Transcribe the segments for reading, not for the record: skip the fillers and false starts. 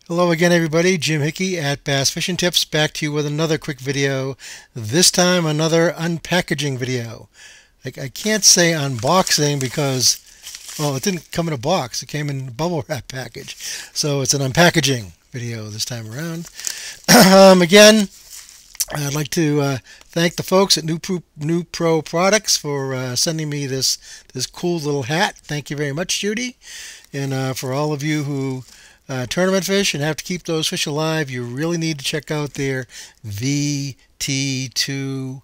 Hello again, everybody. Jim Hickey at Bass Fishing Tips, back to you with another quick video. This time another unpackaging video. I can't say unboxing because, well, it didn't come in a box. It came in a bubble wrap package. So it's an unpackaging video this time around. Again, I'd like to thank the folks at New Pro Products for sending me this cool little hat. Thank you very much, Judy. And for all of you who tournament fish and have to keep those fish alive, you really need to check out their VT2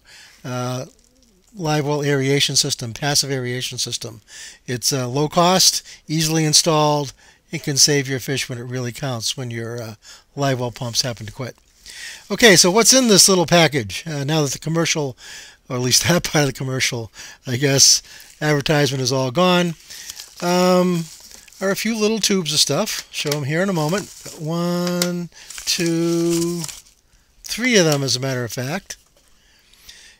live well aeration system, passive aeration system. It's low cost, easily installed. It can save your fish when it really counts, when your live well pumps happen to quit. Okay, so what's in this little package? Now that the commercial, or at least that part of the commercial, I guess, advertisement is all gone. Are a few little tubes of stuff. Show them here in a moment. One, two, three of them, as a matter of fact.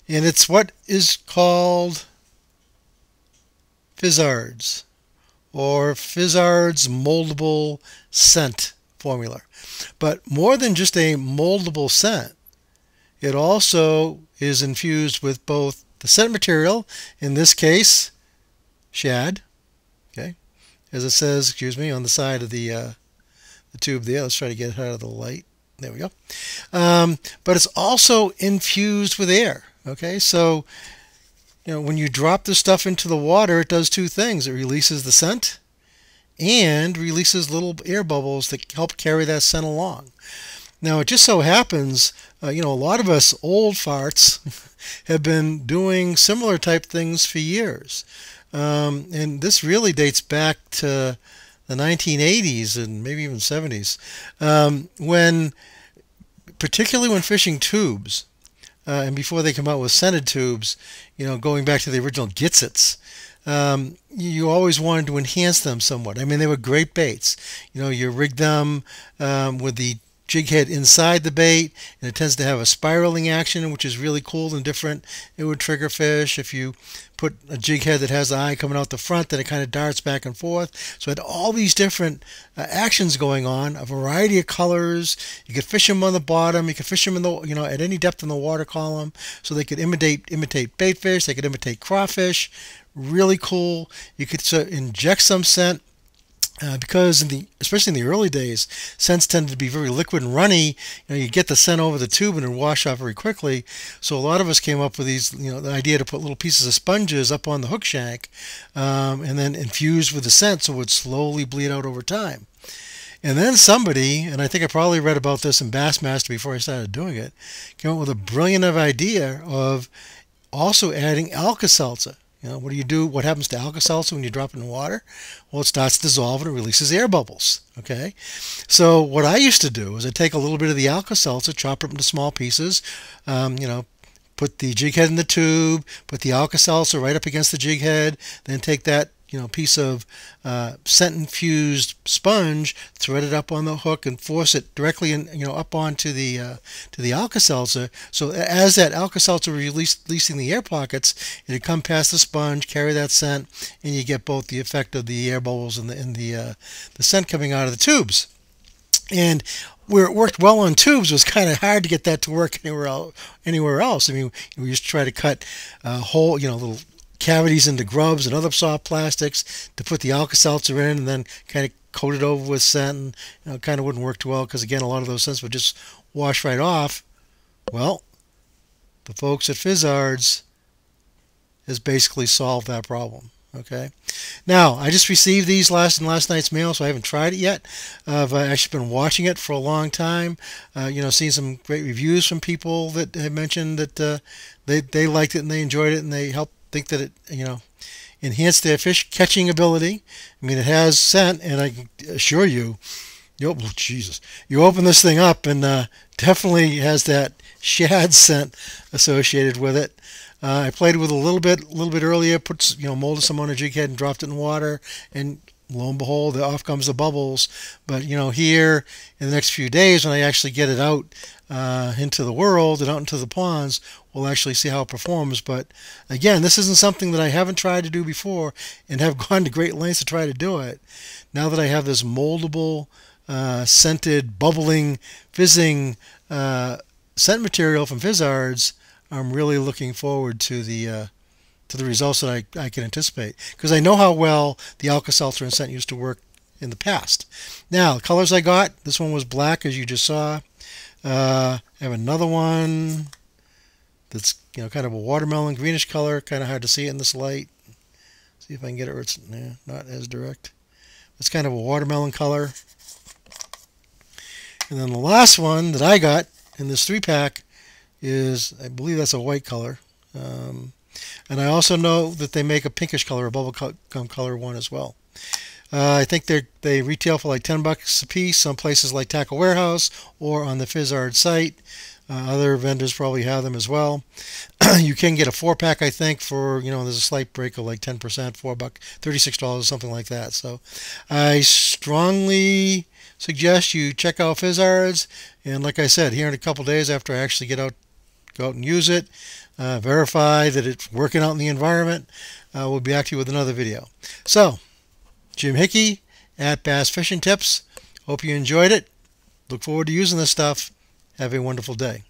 And it's what is called Fizzards, or Fizzards moldable scent formula. But more than just a moldable scent, it also is infused with both the scent material, in this case, shad, okay, as it says, excuse me, on the side of the tube there. Let's try to get it out of the light. There we go. But it's also infused with air. Okay, so when you drop this stuff into the water, it does two things. It releases the scent and releases little air bubbles that help carry that scent along. Now, it just so happens, a lot of us old farts have been doing similar type things for years. And this really dates back to the 1980s and maybe even 70s, particularly when fishing tubes, and before they come out with scented tubes, going back to the original Gitsits, you always wanted to enhance them somewhat. I mean, they were great baits. You rig them with the jig head inside the bait, and it tends to have a spiraling action, which is really cool and different. It would trigger fish. If you put a jig head that has an eye coming out the front, then it kind of darts back and forth. So it had all these different actions going on, a variety of colors. You could fish them on the bottom. You could fish them in the at any depth in the water column, so they could imitate bait fish. They could imitate crawfish. Really cool. You could inject some scent. Because especially in the early days, scents tended to be very liquid and runny. You get the scent over the tube and it would wash off very quickly. So a lot of us came up with these, the idea to put little pieces of sponges up on the hook shank, and then infuse with the scent so it would slowly bleed out over time. And then somebody, and I think I probably read about this in Bassmaster before I started doing it, came up with a brilliant idea of also adding Alka-Seltzer. What do you do? What happens to Alka-Seltzer when you drop it in water? Well, it starts to dissolve and it releases air bubbles. Okay, so what I used to do is I'd take a little bit of the Alka-Seltzer, chop it into small pieces, put the jig head in the tube, put the Alka-Seltzer right up against the jig head, then take that piece of scent-infused sponge, thread it up on the hook, and force it directly up onto the Alka-Seltzer. So as that Alka-Seltzer releasing the air pockets, it'd come past the sponge, carry that scent, and you get both the effect of the air bubbles and the scent coming out of the tubes. And where it worked well on tubes, it was kind of hard to get that to work anywhere else. I mean, we used to try to cut whole, little cavities into grubs and other soft plastics to put the Alka-Seltzer in, and then kind of coat it over with scent, and it kind of wouldn't work too well because, again, a lot of those scents would just wash right off. Well, the folks at Fizzards has basically solved that problem. Okay, now I just received these last night's mail, so I haven't tried it yet. I've actually been watching it for a long time. Seeing some great reviews from people that have mentioned that they liked it and they enjoyed it, and they think that it enhanced their fish catching ability. I mean, it has scent, and I can assure you, Jesus, you open this thing up and definitely has that shad scent associated with it. I played with it a little bit earlier, molded some on a jig head and dropped it in water, and lo and behold, off comes the bubbles. But here in the next few days, when I actually get it out into the world and out into the ponds, we'll actually see how it performs. But again, this isn't something that I haven't tried to do before and have gone to great lengths to try to do it. Now that I have this moldable scented, bubbling, fizzing scent material from Fizzards, I'm really looking forward to the results that I can anticipate, because I know how well the Alka-Seltzer and scent used to work in the past. Now, the colors I got, this one was black, as you just saw. I have another one that's kind of a watermelon greenish color, kind of hard to see it in this light. See if I can get it where it's not as direct. It's kind of a watermelon color. And then the last one that I got in this 3-pack is, I believe that's a white color. And I also know that they make a pinkish color, a bubblegum color one as well. I think they retail for like $10 a piece, some places like Tackle Warehouse or on the Fizzards site. Other vendors probably have them as well. You can get a 4-pack, I think, for, there's a slight break of like 10%, $4, $36, something like that. So I strongly suggest you check out Fizzards. And like I said, here in a couple days after I actually go out and use it, verify that it's working out in the environment, we'll be back to you with another video. So, Jim Hickey at Bass Fishing Tips. Hope you enjoyed it. Look forward to using this stuff. Have a wonderful day.